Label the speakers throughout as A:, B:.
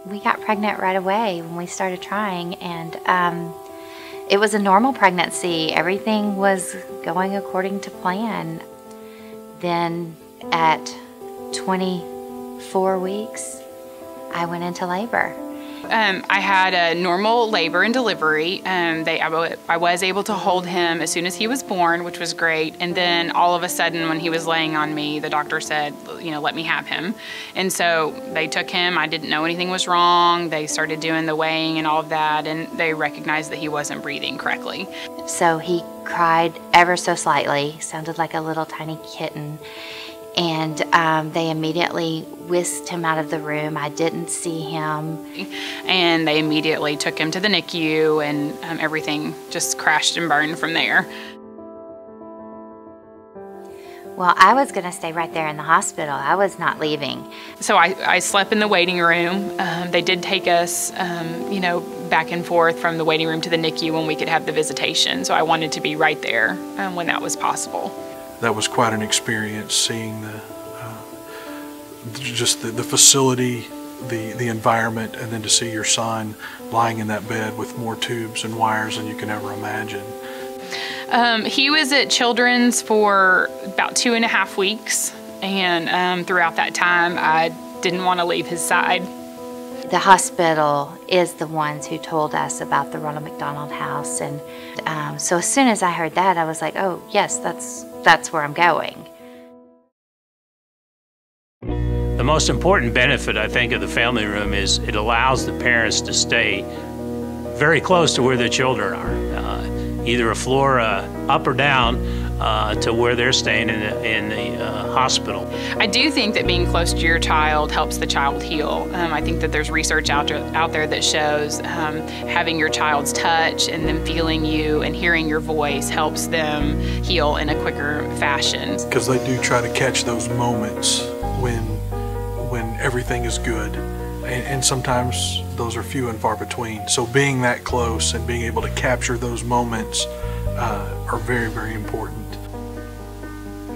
A: We got pregnant right away when we started trying, and it was a normal pregnancy. Everything was going according to plan. Then at 24 weeks, I went into labor.
B: I had a normal labor and delivery. I was able to hold him as soon as he was born, which was great. And then all of a sudden, when he was laying on me, the doctor said, let me have him. And so they took him. I didn't know anything was wrong. They started doing the weighing and all of that, and they recognized that he wasn't breathing correctly.
A: So he cried ever so slightly, sounded like a little tiny kitten. And they immediately whisked him out of the room. I didn't see him.
B: And they immediately took him to the NICU, and everything just crashed and burned from there.
A: Well, I was going to stay right there in the hospital. I was not leaving.
B: So I slept in the waiting room. They did take us, back and forth from the waiting room to the NICU when we could have the visitation. So I wanted to be right there when that was possible.
C: That was quite an experience, seeing the facility, the environment, and then to see your son lying in that bed with more tubes and wires than you can ever imagine.
B: He was at Children's for about 2.5 weeks, and throughout that time I didn't want to leave his side.
A: The hospital is the ones who told us about the Ronald McDonald house, and so as soon as I heard that, I was like, oh yes, that's where I'm going.
D: The most important benefit, I think, of the family room is it allows the parents to stay very close to where their children are, either a floor up or down to where they're staying in the hospital.
B: I do think that being close to your child helps the child heal. I think that there's research out there that shows having your child's touch and them feeling you and hearing your voice helps them heal in a quicker fashion.
C: Because they do try to catch those moments when everything is good, and sometimes those are few and far between. So being that close and being able to capture those moments are very, very important.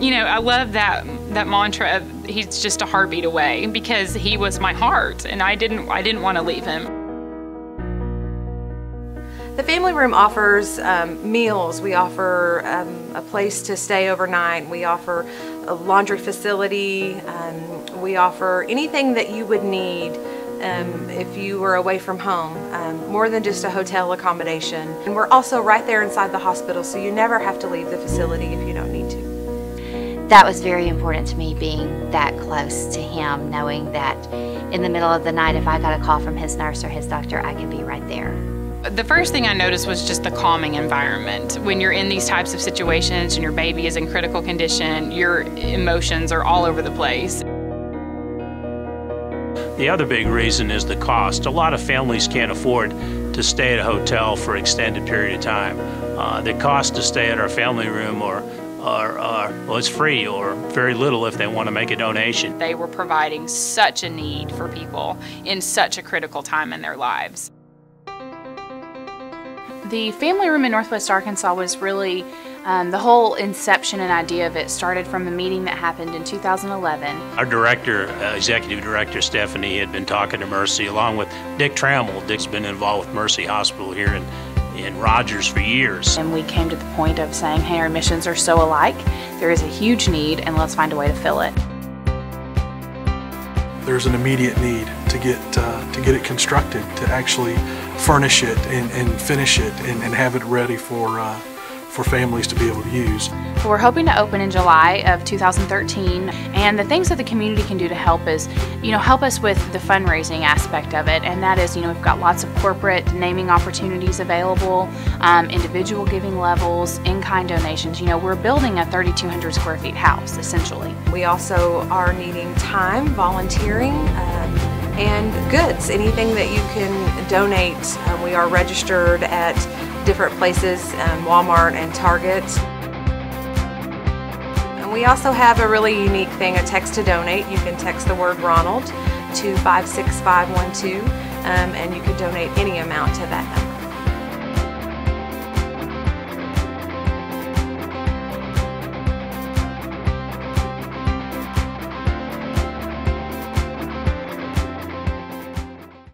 B: I love that mantra of he's just a heartbeat away, because he was my heart, and I didn't want to leave him.
E: The family room offers meals. We offer a place to stay overnight. We offer a laundry facility. We offer anything that you would need if you were away from home, more than just a hotel accommodation. And we're also right there inside the hospital, so you never have to leave the facility if you don't need to.
A: That was very important to me, being that close to him, knowing that in the middle of the night, if I got a call from his nurse or his doctor, I could be right there.
B: The first thing I noticed was just the calming environment. When you're in these types of situations and your baby is in critical condition, your emotions are all over the place.
D: The other big reason is the cost. A lot of families can't afford to stay at a hotel for an extended period of time. The cost to stay at our family room well, it's free or very little if they want to make a donation.
B: They were providing such a need for people in such a critical time in their lives. The family room in Northwest Arkansas was really, the whole inception and idea of it started from a meeting that happened in 2011.
D: Our director, executive director Stephanie, had been talking to Mercy along with Dick Trammell. Dick's been involved with Mercy Hospital here in Rogers for years.
B: And we came to the point of saying, hey, our missions are so alike, there is a huge need, and let's find a way to fill it.
C: There's an immediate need to get it constructed, to actually furnish it and finish it and have it ready for families to be able to use.
B: We're hoping to open in July of 2013, and the things that the community can do to help is, help us with the fundraising aspect of it, and that is, we've got lots of corporate naming opportunities available, individual giving levels, in-kind donations. We're building a 3,200 square feet house, essentially.
E: We also are needing time, volunteering, and goods, anything that you can donate. We are registered at different places, Walmart and Target. And we also have a really unique thing, a text to donate. You can text the word Ronald to 56512, and you can donate any amount to that number.